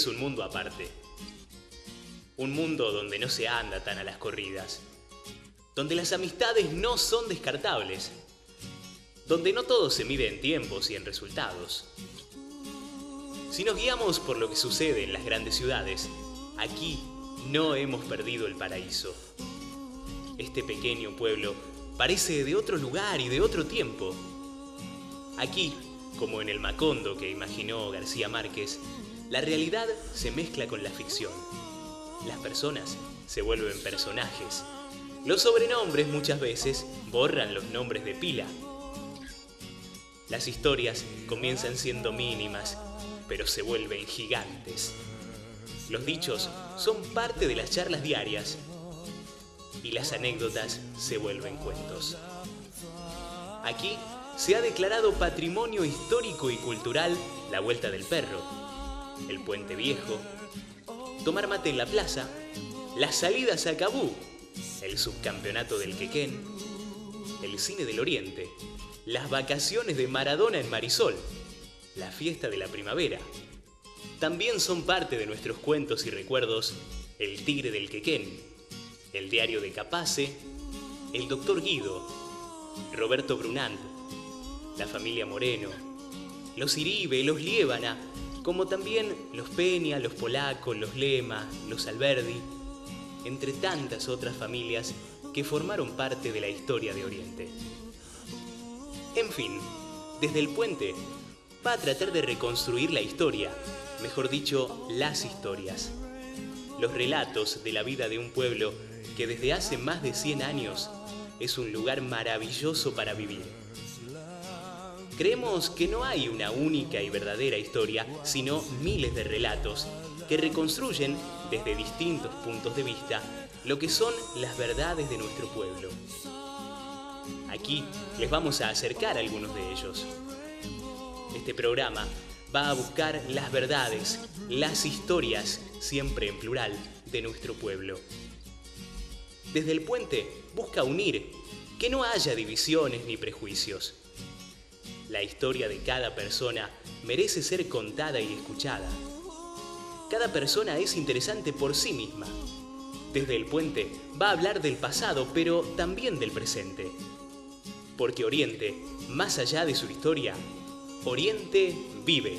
es un mundo aparte. Un mundo donde no se anda tan a las corridas. Donde las amistades no son descartables. Donde no todo se mide en tiempos y en resultados. Si nos guiamos por lo que sucede en las grandes ciudades, aquí no hemos perdido el paraíso. Este pequeño pueblo parece de otro lugar y de otro tiempo. Aquí, como en el Macondo que imaginó García Márquez, la realidad se mezcla con la ficción. Las personas se vuelven personajes. Los sobrenombres muchas veces borran los nombres de pila. Las historias comienzan siendo mínimas, pero se vuelven gigantes. Los dichos son parte de las charlas diarias y las anécdotas se vuelven cuentos. Aquí se ha declarado Patrimonio Histórico y Cultural la Vuelta del Perro, el Puente Viejo, tomar mate en la plaza, las salidas a Cabú, el subcampeonato del Quequén, el cine del Oriente, las vacaciones de Maradona en Marisol, la fiesta de la primavera. También son parte de nuestros cuentos y recuerdos el Tigre del Quequén, el Diario de Capace, el Doctor Guido, Roberto Brunant, la familia Moreno, los Iribe, los Liébana, como también los Peña, los Polaco, los Lema, los Alberdi, entre tantas otras familias que formaron parte de la historia de Oriente. En fin, desde el puente va a tratar de reconstruir la historia, mejor dicho, las historias. Los relatos de la vida de un pueblo que desde hace más de 100 años es un lugar maravilloso para vivir. Creemos que no hay una única y verdadera historia, sino miles de relatos que reconstruyen desde distintos puntos de vista lo que son las verdades de nuestro pueblo. Aquí les vamos a acercar algunos de ellos. Este programa va a buscar las verdades, las historias, siempre en plural, de nuestro pueblo. Desde el puente busca unir, que no haya divisiones ni prejuicios. La historia de cada persona merece ser contada y escuchada. Cada persona es interesante por sí misma. Desde el puente va a hablar del pasado, pero también del presente. Porque Oriente, más allá de su historia, Oriente vive.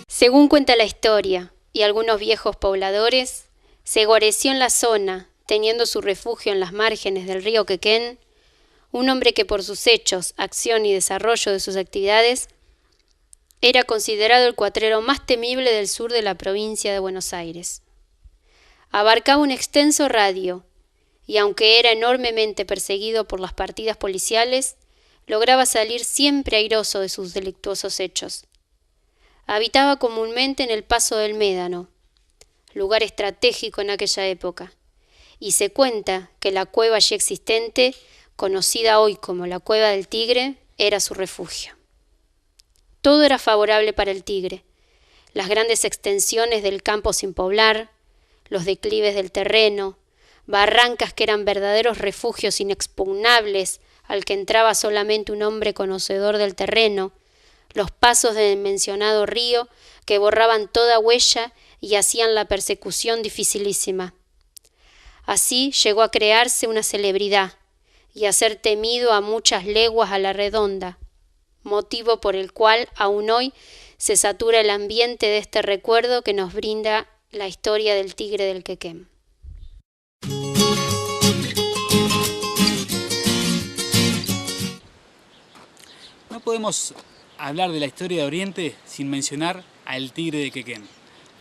Según cuenta la historia, y algunos viejos pobladores, se guareció en la zona, teniendo su refugio en las márgenes del río Quequén, un hombre que por sus hechos, acción y desarrollo de sus actividades, era considerado el cuatrero más temible del sur de la provincia de Buenos Aires. Abarcaba un extenso radio, y aunque era enormemente perseguido por las partidas policiales, lograba salir siempre airoso de sus delictuosos hechos. Habitaba comúnmente en el Paso del Médano, lugar estratégico en aquella época, y se cuenta que la cueva allí existente, conocida hoy como la Cueva del Tigre, era su refugio. Todo era favorable para el tigre: las grandes extensiones del campo sin poblar, los declives del terreno, barrancas que eran verdaderos refugios inexpugnables al que entraba solamente un hombre conocedor del terreno, los pasos del mencionado río que borraban toda huella y hacían la persecución dificilísima. Así llegó a crearse una celebridad y a ser temido a muchas leguas a la redonda, motivo por el cual aún hoy se satura el ambiente de este recuerdo que nos brinda la historia del Tigre del Quequén. No podemos hablar de la historia de Oriente sin mencionar al Tigre de Quequén.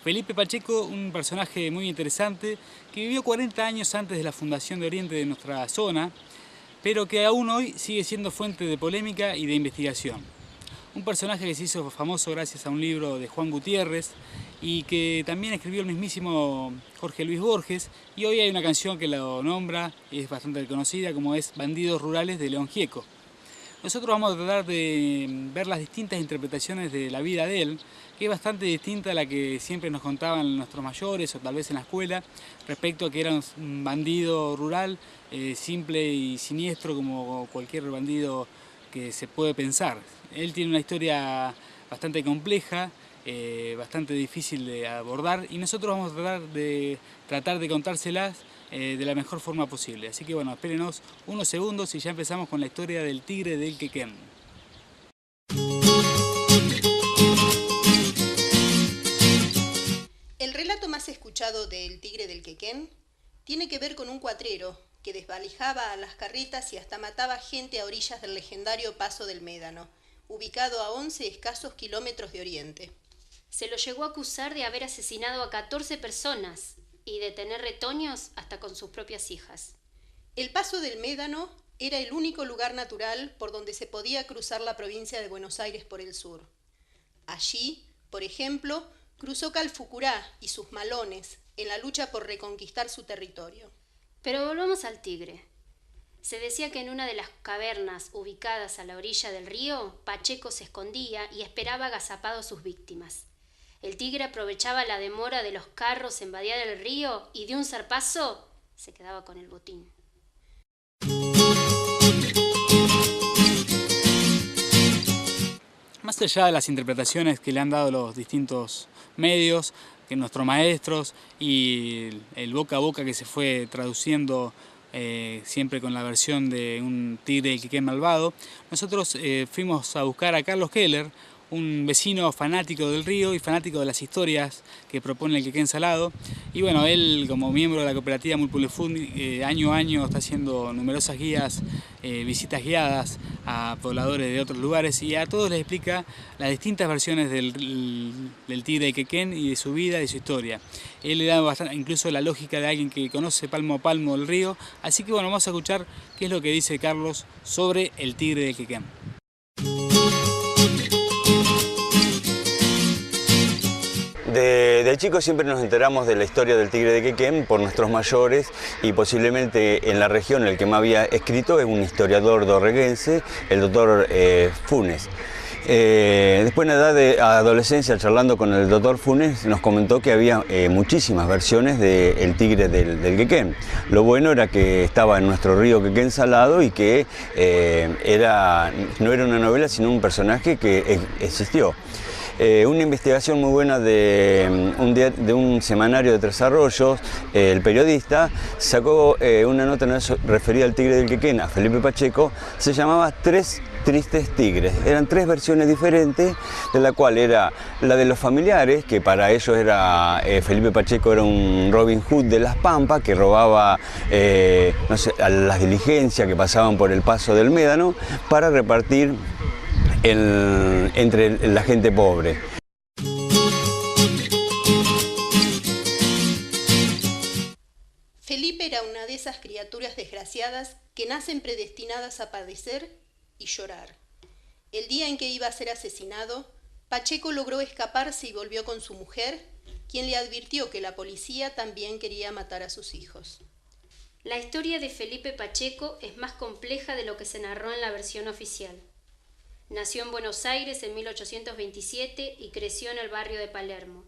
Felipe Pacheco, un personaje muy interesante que vivió 40 años antes de la fundación de Oriente de nuestra zona, pero que aún hoy sigue siendo fuente de polémica y de investigación. Un personaje que se hizo famoso gracias a un libro de Juan Gutiérrez y que también escribió el mismísimo Jorge Luis Borges, y hoy hay una canción que lo nombra y es bastante reconocida, como es Bandidos Rurales de León Gieco. Nosotros vamos a tratar de ver las distintas interpretaciones de la vida de él, que es bastante distinta a la que siempre nos contaban nuestros mayores o tal vez en la escuela, respecto a que era un bandido rural, simple y siniestro como cualquier bandido que se puede pensar. Él tiene una historia bastante compleja, bastante difícil de abordar, y nosotros vamos a tratar de contárselas de la mejor forma posible. Así que bueno, espérenos unos segundos y ya empezamos con la historia del tigre del Quequén. El relato más escuchado del tigre del Quequén tiene que ver con un cuatrero que desvalijaba a las carretas y hasta mataba gente a orillas del legendario Paso del Médano, ubicado a 11 escasos kilómetros de Oriente. Se lo llegó a acusar de haber asesinado a 14 personas y de tener retoños hasta con sus propias hijas. El Paso del Médano era el único lugar natural por donde se podía cruzar la provincia de Buenos Aires por el sur. Allí, por ejemplo, cruzó Calfucurá y sus malones en la lucha por reconquistar su territorio. Pero volvamos al tigre. Se decía que en una de las cavernas ubicadas a la orilla del río, Pacheco se escondía y esperaba agazapado a sus víctimas. El tigre aprovechaba la demora de los carros en vadear el río y de un zarpazo se quedaba con el botín. Más allá de las interpretaciones que le han dado los distintos medios, que nuestros maestros y el boca a boca que se fue traduciendo siempre con la versión de un tigre del Quequén malvado, nosotros fuimos a buscar a Carlos Keller, un vecino fanático del río y fanático de las historias que propone el Quequén Salado. Y bueno, él como miembro de la cooperativa Mulpulefund año a año está haciendo numerosas guías, visitas guiadas a pobladores de otros lugares, y a todos les explica las distintas versiones del tigre de Quequén y de su vida y su historia. Él le da incluso la lógica de alguien que conoce palmo a palmo el río. Así que bueno, vamos a escuchar qué es lo que dice Carlos sobre el tigre de Quequén. De chicos siempre nos enteramos de la historia del tigre de Quequén por nuestros mayores, y posiblemente en la región el que me había escrito es un historiador dorreguense, el doctor Funes. Después en la edad de adolescencia, charlando con el doctor Funes, nos comentó que había muchísimas versiones del tigre del Quequén. Lo bueno era que estaba en nuestro río Quequén Salado y que no era una novela, sino un personaje que existió. Una investigación muy buena de un semanario de Tres Arroyos, el periodista sacó una nota referida al tigre del Quequén, a Felipe Pacheco. Se llamaba Tres Tristes Tigres. Eran tres versiones diferentes, de la cual era la de los familiares, que para ellos era Felipe Pacheco era un Robin Hood de las Pampas, que robaba no sé, a las diligencias que pasaban por el Paso del Médano para repartir entre la gente pobre. Felipe era una de esas criaturas desgraciadas que nacen predestinadas a padecer y llorar. El día en que iba a ser asesinado, Pacheco logró escaparse y volvió con su mujer, quien le advirtió que la policía también quería matar a sus hijos. La historia de Felipe Pacheco es más compleja de lo que se narró en la versión oficial. Nació en Buenos Aires en 1827 y creció en el barrio de Palermo.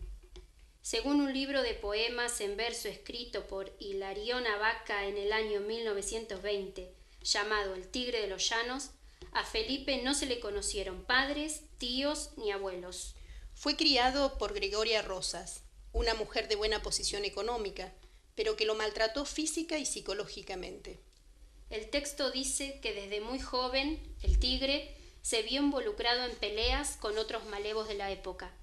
Según un libro de poemas en verso escrito por Hilarión Abaca en el año 1920, llamado El Tigre de los Llanos, a Felipe no se le conocieron padres, tíos ni abuelos. Fue criado por Gregoria Rosas, una mujer de buena posición económica, pero que lo maltrató física y psicológicamente. El texto dice que desde muy joven, el tigre se vio involucrado en peleas con otros malevos de la época,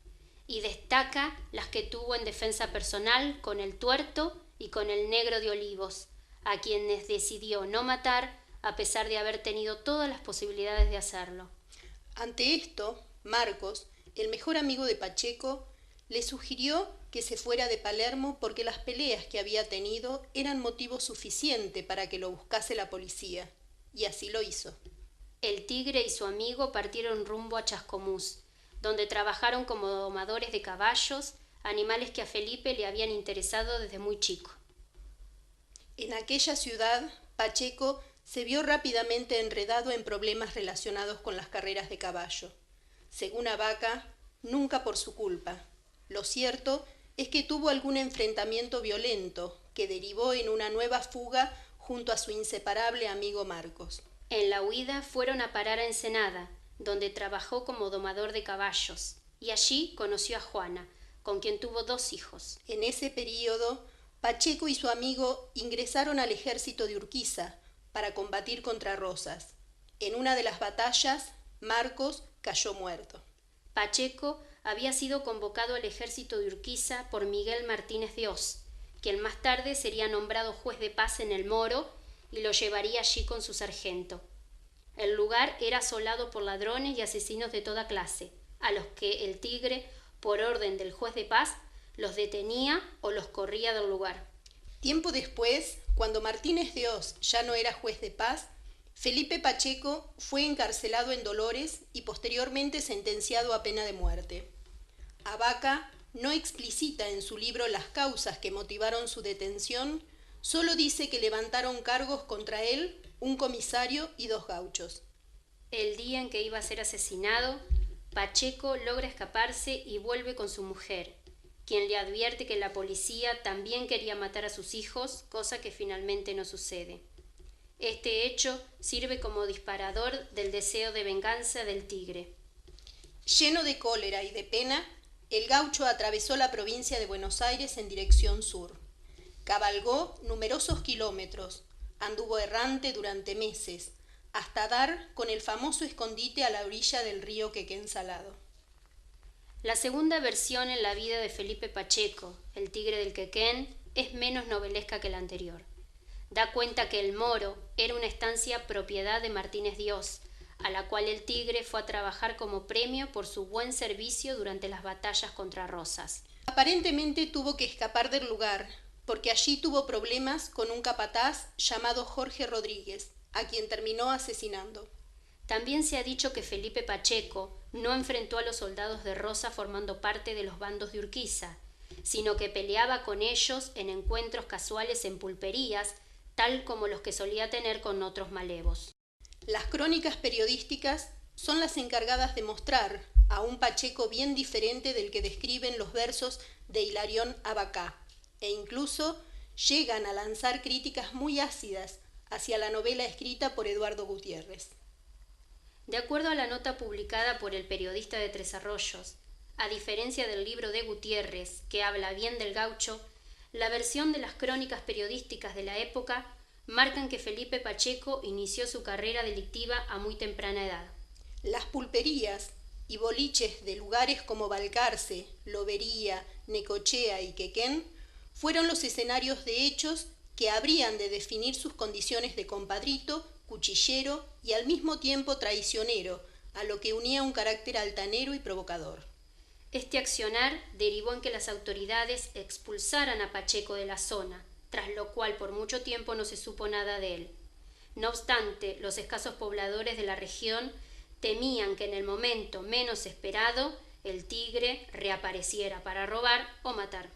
y destaca las que tuvo en defensa personal con el Tuerto y con el Negro de Olivos, a quienes decidió no matar a pesar de haber tenido todas las posibilidades de hacerlo. Ante esto, Marcos, el mejor amigo de Pacheco, le sugirió que se fuera de Palermo porque las peleas que había tenido eran motivo suficiente para que lo buscase la policía, y así lo hizo. El tigre y su amigo partieron rumbo a Chascomús, donde trabajaron como domadores de caballos, animales que a Felipe le habían interesado desde muy chico. En aquella ciudad, Pacheco se vio rápidamente enredado en problemas relacionados con las carreras de caballo. Según Abaca, nunca por su culpa. Lo cierto es que tuvo algún enfrentamiento violento que derivó en una nueva fuga junto a su inseparable amigo Marcos. En la huida fueron a parar a Ensenada, donde trabajó como domador de caballos, y allí conoció a Juana, con quien tuvo 2 hijos. En ese período, Pacheco y su amigo ingresaron al ejército de Urquiza para combatir contra Rosas. En una de las batallas, Marcos cayó muerto. Pacheco había sido convocado al ejército de Urquiza por Miguel Martínez de Oz, quien más tarde sería nombrado juez de paz en el Moro y lo llevaría allí con su sargento. El lugar era asolado por ladrones y asesinos de toda clase, a los que el Tigre, por orden del juez de paz, los detenía o los corría del lugar. Tiempo después, cuando Martínez de Oz ya no era juez de paz, Felipe Pacheco fue encarcelado en Dolores y posteriormente sentenciado a pena de muerte. Abaca no explicita en su libro las causas que motivaron su detención, solo dice que levantaron cargos contra él un comisario y 2 gauchos. El día en que iba a ser asesinado, Pacheco logra escaparse y vuelve con su mujer, quien le advierte que la policía también quería matar a sus hijos, cosa que finalmente no sucede. Este hecho sirve como disparador del deseo de venganza del Tigre. Lleno de cólera y de pena, el gaucho atravesó la provincia de Buenos Aires en dirección sur. Cabalgó numerosos kilómetros, anduvo errante durante meses, hasta dar con el famoso escondite a la orilla del río Quequén Salado. La segunda versión en la vida de Felipe Pacheco, el Tigre del Quequén, es menos novelesca que la anterior. Da cuenta que el Moro era una estancia propiedad de Martínez de Oz, a la cual el Tigre fue a trabajar como premio por su buen servicio durante las batallas contra Rosas. Aparentemente tuvo que escapar del lugar, porque allí tuvo problemas con un capataz llamado Jorge Rodríguez, a quien terminó asesinando. También se ha dicho que Felipe Pacheco no enfrentó a los soldados de Rosa formando parte de los bandos de Urquiza, sino que peleaba con ellos en encuentros casuales en pulperías, tal como los que solía tener con otros malevos. Las crónicas periodísticas son las encargadas de mostrar a un Pacheco bien diferente del que describen los versos de Hilarión Abacá, e incluso llegan a lanzar críticas muy ácidas hacia la novela escrita por Eduardo Gutiérrez. De acuerdo a la nota publicada por el periodista de Tres Arroyos, a diferencia del libro de Gutiérrez, que habla bien del gaucho, la versión de las crónicas periodísticas de la época marcan que Felipe Pacheco inició su carrera delictiva a muy temprana edad. Las pulperías y boliches de lugares como Balcarce, Lobería, Necochea y Quequén fueron los escenarios de hechos que habrían de definir sus condiciones de compadrito, cuchillero y al mismo tiempo traicionero, a lo que unía un carácter altanero y provocador. Este accionar derivó en que las autoridades expulsaran a Pacheco de la zona, tras lo cual por mucho tiempo no se supo nada de él. No obstante, los escasos pobladores de la región temían que en el momento menos esperado el Tigre reapareciera para robar o matar.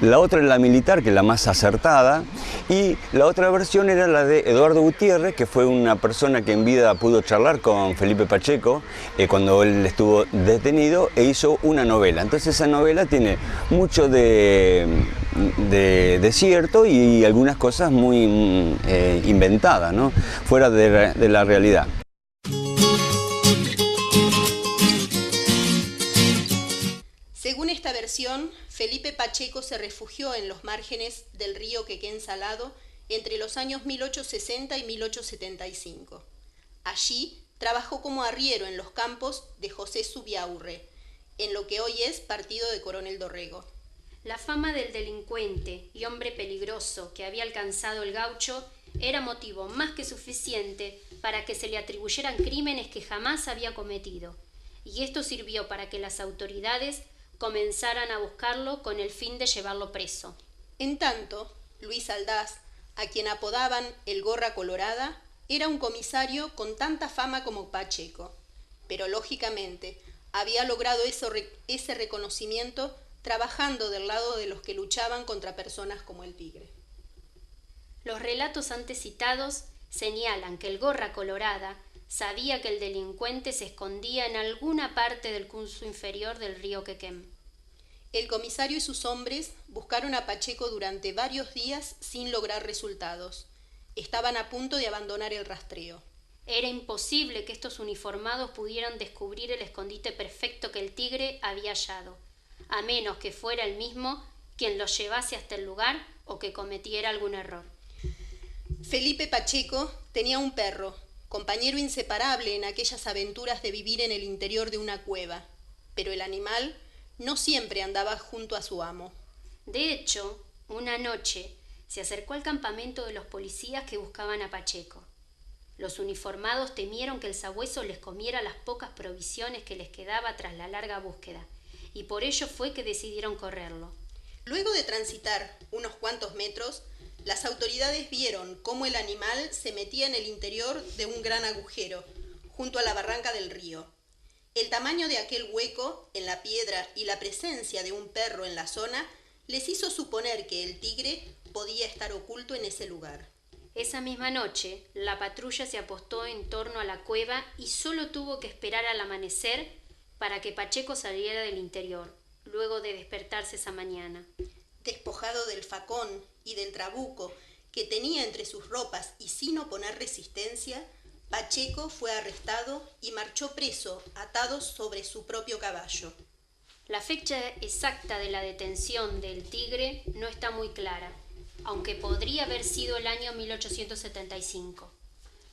La otra es la militar, que es la más acertada, y la otra versión era la de Eduardo Gutiérrez, que fue una persona que en vida pudo charlar con Felipe Pacheco cuando él estuvo detenido, e hizo una novela. Entonces esa novela tiene mucho de cierto y algunas cosas muy inventadas, ¿no? Fuera de la realidad. Según esta versión, Felipe Pacheco se refugió en los márgenes del río Quequén Salado entre los años 1860 y 1875. Allí trabajó como arriero en los campos de José Zubiaurre, en lo que hoy es partido de Coronel Dorrego. La fama del delincuente y hombre peligroso que había alcanzado el gaucho era motivo más que suficiente para que se le atribuyeran crímenes que jamás había cometido, y esto sirvió para que las autoridades comenzaran a buscarlo con el fin de llevarlo preso. En tanto, Luis Aldaz, a quien apodaban el Gorra Colorada, era un comisario con tanta fama como Pacheco, pero lógicamente había logrado ese reconocimiento trabajando del lado de los que luchaban contra personas como el Tigre. Los relatos antes citados señalan que el Gorra Colorada sabía que el delincuente se escondía en alguna parte del curso inferior del río Quequén. El comisario y sus hombres buscaron a Pacheco durante varios días sin lograr resultados. Estaban a punto de abandonar el rastreo. Era imposible que estos uniformados pudieran descubrir el escondite perfecto que el tigre había hallado, a menos que fuera el mismo quien los llevase hasta el lugar o que cometiera algún error. Felipe Pacheco tenía un perro, compañero inseparable en aquellas aventuras de vivir en el interior de una cueva, pero el animal no siempre andaba junto a su amo. De hecho, una noche se acercó al campamento de los policías que buscaban a Pacheco. Los uniformados temieron que el sabueso les comiera las pocas provisiones que les quedaba tras la larga búsqueda, y por ello fue que decidieron correrlo. Luego de transitar unos cuantos metros, las autoridades vieron cómo el animal se metía en el interior de un gran agujero, junto a la barranca del río. El tamaño de aquel hueco en la piedra y la presencia de un perro en la zona les hizo suponer que el tigre podía estar oculto en ese lugar. Esa misma noche, la patrulla se apostó en torno a la cueva y solo tuvo que esperar al amanecer para que Pacheco saliera del interior, luego de despertarse esa mañana. Despojado del facón y del trabuco que tenía entre sus ropas y sin oponer resistencia, Pacheco fue arrestado y marchó preso, atado sobre su propio caballo. La fecha exacta de la detención del tigre no está muy clara, aunque podría haber sido el año 1875.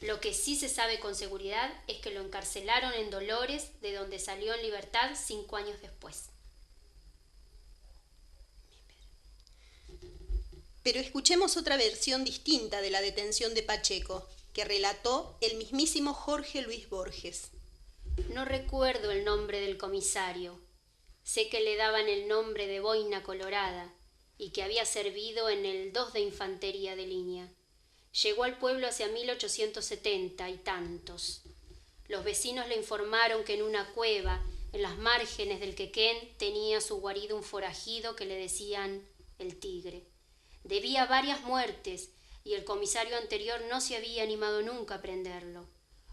Lo que sí se sabe con seguridad es que lo encarcelaron en Dolores, de donde salió en libertad 5 años después. Pero escuchemos otra versión distinta de la detención de Pacheco, que relató el mismísimo Jorge Luis Borges. No recuerdo el nombre del comisario. Sé que le daban el nombre de Boina Colorada y que había servido en el 2 de Infantería de Línea. Llegó al pueblo hacia 1870 y tantos. Los vecinos le informaron que en una cueva, en las márgenes del Quequén, tenía su guarido un forajido que le decían el tigre. Debía varias muertes y el comisario anterior no se había animado nunca a prenderlo.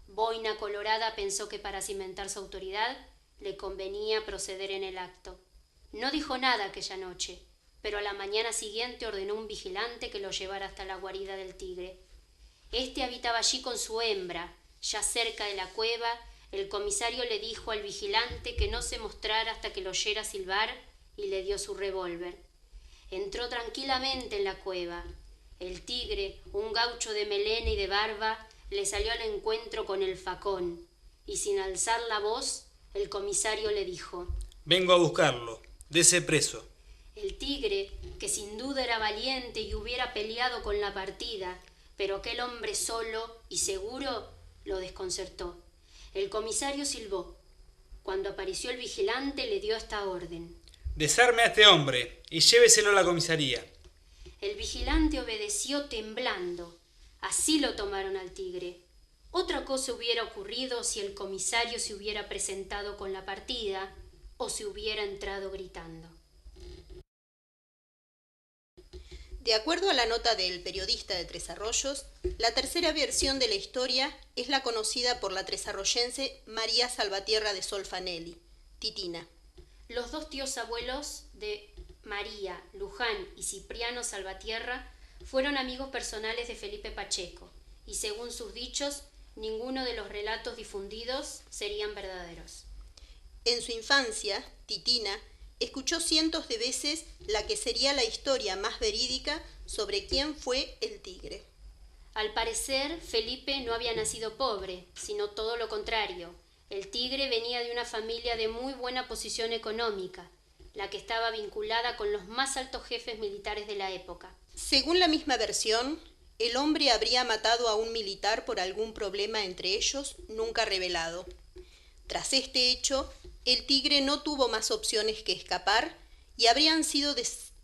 Boina Colorada pensó que para cimentar su autoridad le convenía proceder en el acto. No dijo nada aquella noche, pero a la mañana siguiente ordenó a un vigilante que lo llevara hasta la guarida del tigre. Este habitaba allí con su hembra. Ya cerca de la cueva, el comisario le dijo al vigilante que no se mostrara hasta que lo oyera silbar y le dio su revólver. Entró tranquilamente en la cueva. El tigre, un gaucho de melena y de barba, le salió al encuentro con el facón, y sin alzar la voz, el comisario le dijo: Vengo a buscarlo, dese preso. El tigre, que sin duda era valiente y hubiera peleado con la partida, pero aquel hombre solo y seguro lo desconcertó. El comisario silbó. Cuando apareció el vigilante le dio esta orden: Desarme a este hombre y lléveselo a la comisaría. El vigilante obedeció temblando. Así lo tomaron al tigre. Otra cosa hubiera ocurrido si el comisario se hubiera presentado con la partida o si hubiera entrado gritando. De acuerdo a la nota del periodista de Tres Arroyos, la tercera versión de la historia es la conocida por la tresarroyense María Salvatierra de Solfanelli, Titina. Los 2 tíos abuelos de María, Luján y Cipriano Salvatierra fueron amigos personales de Felipe Pacheco, y según sus dichos, ninguno de los relatos difundidos serían verdaderos. En su infancia, Titina escuchó cientos de veces la que sería la historia más verídica sobre quién fue el tigre. Al parecer, Felipe no había nacido pobre, sino todo lo contrario. El tigre venía de una familia de muy buena posición económica, la que estaba vinculada con los más altos jefes militares de la época. Según la misma versión, el hombre habría matado a un militar por algún problema entre ellos, nunca revelado. Tras este hecho, el tigre no tuvo más opciones que escapar y habrían sido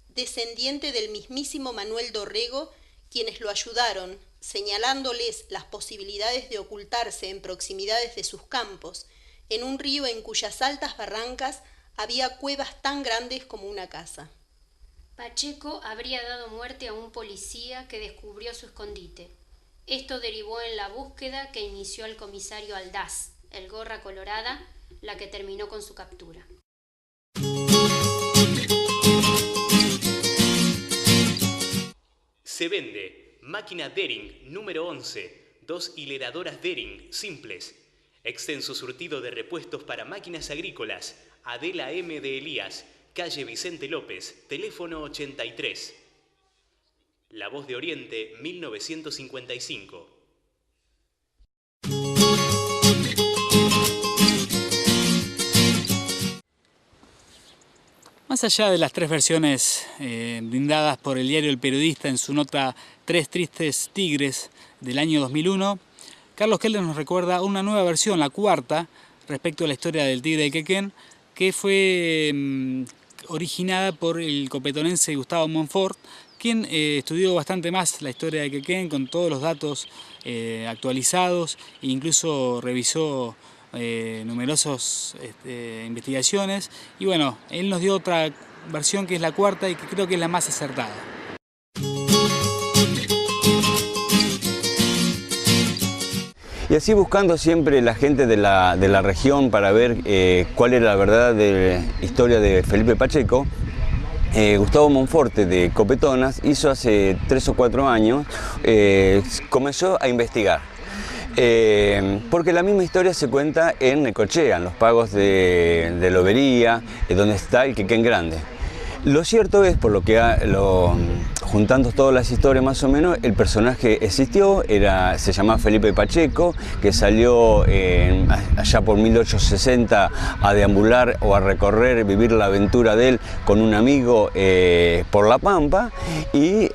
descendiente del mismísimo Manuel Dorrego quienes lo ayudaron, señalándoles las posibilidades de ocultarse en proximidades de sus campos, en un río en cuyas altas barrancas había cuevas tan grandes como una casa. Pacheco habría dado muerte a un policía que descubrió su escondite. Esto derivó en la búsqueda que inició el comisario Aldaz, el Gorra Colorada, la que terminó con su captura. Se vende máquina Dering número 11, 2 hileradoras Dering simples. Extenso surtido de repuestos para máquinas agrícolas. Adela M. de Elías, calle Vicente López, teléfono 83. La Voz de Oriente, 1955. Más allá de las tres versiones brindadas por el diario El Periodista en su nota Tres Tristes Tigres del año 2001, Carlos Keller nos recuerda una nueva versión, la cuarta, respecto a la historia del tigre de Quequén, que fue originada por el copetonense Gustavo Monfort, quien estudió bastante más la historia de Quequén con todos los datos actualizados e incluso revisó numerosas investigaciones, y bueno, él nos dio otra versión que es la cuarta y que creo que es la más acertada. Y así buscando siempre la gente de la región para ver cuál era la verdadera historia de Felipe Pacheco, Gustavo Monforte de Copetonas hizo hace 3 o 4 años, comenzó a investigar. Porque la misma historia se cuenta en Necochea, en los pagos de Lobería, donde está el Quequén Grande. Lo cierto es, por lo que juntando todas las historias más o menos, el personaje existió, se llamaba Felipe Pacheco, que salió allá por 1860 a deambular o a recorrer, vivir la aventura de él con un amigo por La Pampa, y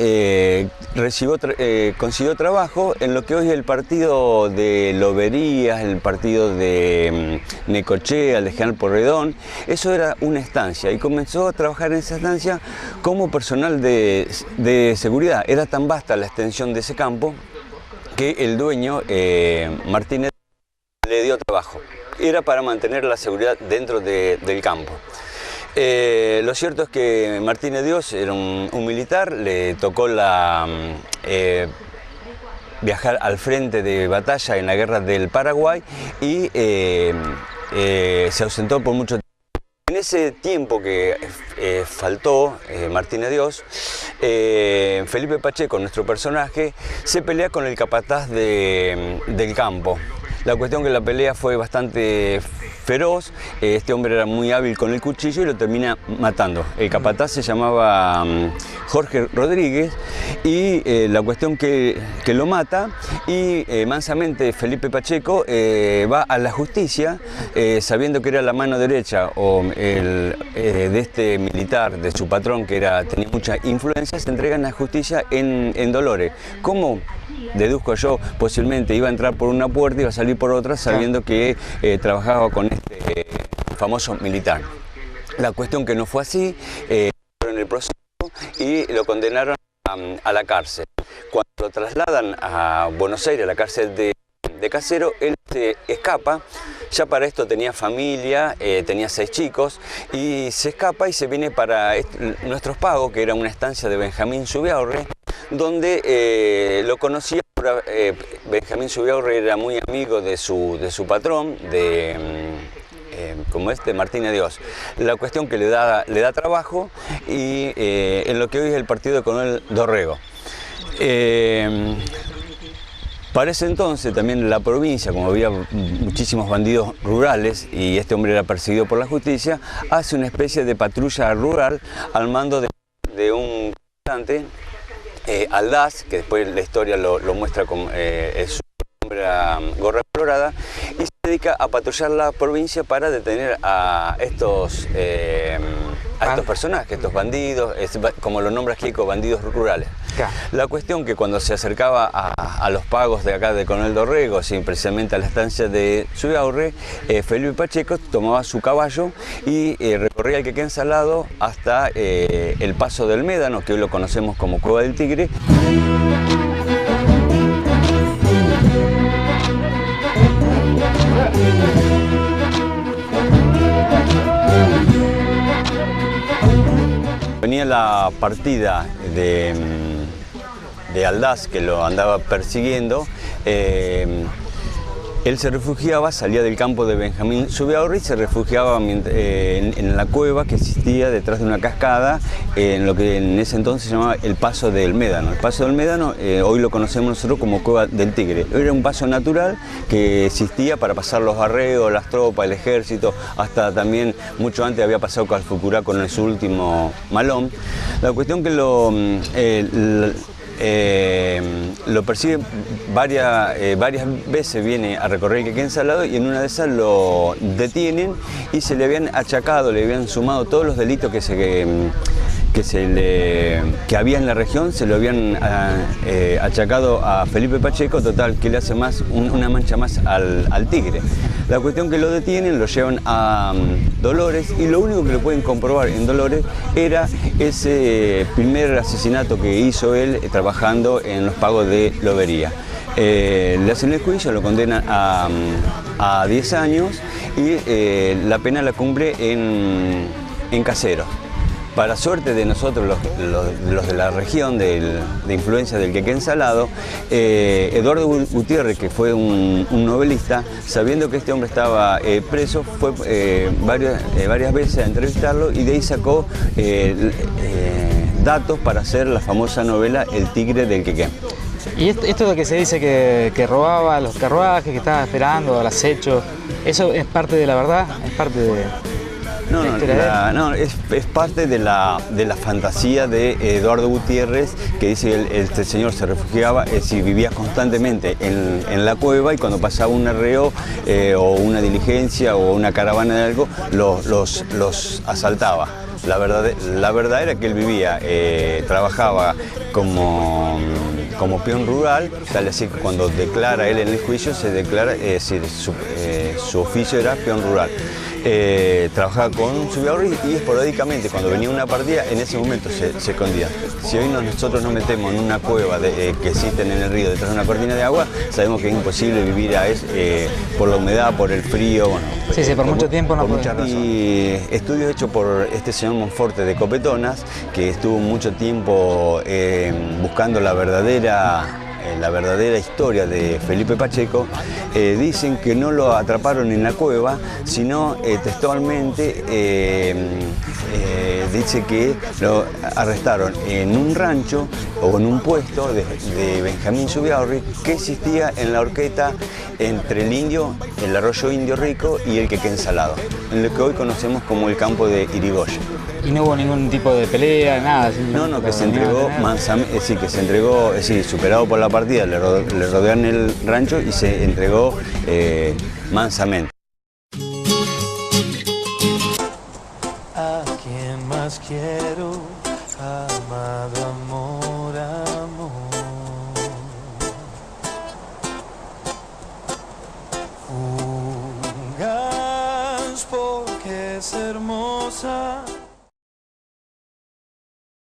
consiguió trabajo en lo que hoy es el partido de Loberías, el partido de Necochea, el de General Porredón. Eso era una estancia y comenzó a trabajar en esa estancia como personal de seguridad. Era tan vasta la extensión de ese campo que el dueño, Martínez, le dio trabajo. Era para mantener la seguridad dentro del campo. Lo cierto es que Martínez Dios era un militar, le tocó viajar al frente de batalla en la guerra del Paraguay y se ausentó por mucho tiempo. En ese tiempo que faltó Martínez Dios, Felipe Pacheco, nuestro personaje, se pelea con el capataz del campo. La cuestión que la pelea fue bastante feroz, este hombre era muy hábil con el cuchillo y lo termina matando. El capataz se llamaba Jorge Rodríguez y la cuestión que lo mata, y mansamente Felipe Pacheco va a la justicia sabiendo que era la mano derecha de este militar, de su patrón, que tenía mucha influencia. Se entrega en la justicia en Dolores. ¿Cómo? Deduzco yo, posiblemente iba a entrar por una puerta y iba a salir por otra, sabiendo que trabajaba con este famoso militar. La cuestión que no fue así, en el proceso, y lo condenaron a la cárcel. Cuando lo trasladan a Buenos Aires, a la cárcel de Casero, él se escapa. Ya para esto tenía familia, tenía 6 chicos, y se escapa y se viene para Nuestros Pagos, que era una estancia de Benjamín Zubiaurre, donde lo conocía. Benjamín Zubiaurre era muy amigo de su patrón, como de Martínez Dios. La cuestión que le da trabajo, y en lo que hoy es el partido de Coronel Dorrego. Para ese entonces también la provincia, como había muchísimos bandidos rurales y este hombre era perseguido por la justicia, hace una especie de patrulla rural al mando de un comandante, Aldaz, que después la historia lo muestra como su nombre era Gorra Explorada, y se dedica a patrullar la provincia para detener a estos personajes, estos bandidos, como lo nombra Kiko, bandidos rurales. Claro. La cuestión que cuando se acercaba a los pagos de acá de Coronel Dorrego, precisamente a la estancia de Zubiaurre, Felipe Pacheco tomaba su caballo y recorría el Quequén Salado hasta el Paso del Médano, que hoy lo conocemos como Cueva del Tigre. Venía la partida de Aldaz, que lo andaba persiguiendo, Él se refugiaba, salía del campo de Benjamín Zubiaurri, se refugiaba en la cueva que existía detrás de una cascada, en lo que en ese entonces se llamaba el Paso del Médano. El Paso del Médano hoy lo conocemos nosotros como Cueva del Tigre. Era un paso natural que existía para pasar los arreos, las tropas, el ejército, hasta también mucho antes había pasado Calfucurá con su último malón. La cuestión que lo persigue varias veces, viene a recorrer el Quequén Salado y en una de esas lo detienen y se le habían achacado, le habían sumado todos los delitos que había en la región, se lo habían achacado a Felipe Pacheco, total, que le hace una mancha más al Tigre. La cuestión que lo detienen, lo llevan a Dolores y lo único que lo pueden comprobar en Dolores era ese primer asesinato que hizo él trabajando en los pagos de Lobería. Le hacen el juicio, lo condenan a 10 años y la pena la cumple en Caseros. Para suerte de nosotros, los de la región de influencia del Quequén Salado, Eduardo Gutiérrez, que fue un novelista, sabiendo que este hombre estaba preso, fue varias veces a entrevistarlo y de ahí sacó datos para hacer la famosa novela El Tigre del Quequén. Y esto de que se dice que robaba los carruajes, que estaba esperando al acecho, ¿eso es parte de la verdad? ¿Es parte de...? No, es parte de la fantasía de Eduardo Gutiérrez, que dice que este señor se refugiaba, vivía constantemente en la cueva y cuando pasaba un arreo o una diligencia o una caravana de algo, los asaltaba. La verdad era que él vivía, trabajaba como peón rural, tal así que cuando declara él en el juicio, se declara, es decir, su oficio era peón rural. Trabajaba con Zubiaurri y esporádicamente cuando venía una partida, en ese momento se escondía. Si hoy nosotros nos metemos en una cueva que existe en el río detrás de una cortina de agua, sabemos que es imposible vivir por la humedad, por el frío. Bueno, sí, por mucho tiempo no puede. Y estudios hechos por este señor Monforte de Copetonas, que estuvo mucho tiempo buscando la verdadera historia de Felipe Pacheco, dicen que no lo atraparon en la cueva, sino textualmente dice que lo arrestaron en un rancho o en un puesto de Benjamín Zubiaurri que existía en la horqueta entre el arroyo Indio Rico y el Quequén Salado, en lo que hoy conocemos como el campo de Irigoyen. ¿Y no hubo ningún tipo de pelea, nada? No, que se entregó mansamente, superado por la partida, le rodearon el rancho y se entregó mansamente. ¿A quién más quiero? Amado amor, amor. Fugaz porque es hermosa.